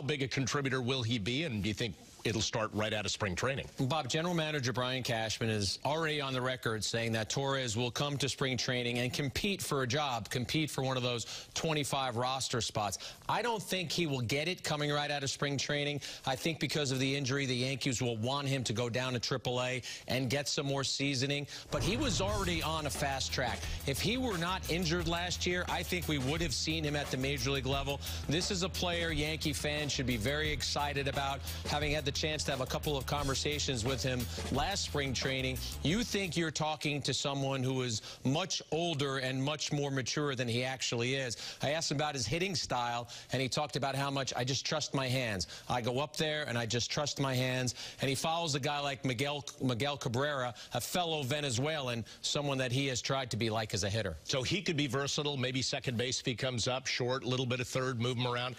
how big a contributor will he be, and do you think it'll start right out of spring training? Bob, General Manager Brian Cashman is already on the record saying that Torres will come to spring training and compete for a job, compete for one of those 25 roster spots. I don't think he will get it coming right out of spring training. I think because of the injury, the Yankees will want him to go down to AAA and get some more seasoning. But he was already on a fast track. If he were not injured last year, I think we would have seen him at the major league level. This is a player Yankee fans should be very excited about, having had the chance to have a couple of conversations with him last spring training. You think you're talking to someone who is much older and much more mature than he actually is. I asked him about his hitting style, and he talked about how much I just trust my hands. I go up there and I just trust my hands. And he follows a guy like Miguel Cabrera, a fellow Venezuelan, someone that he has tried to be like as a hitter. So he could be versatile, maybe second base if he comes up, short, a little bit of third, move him around.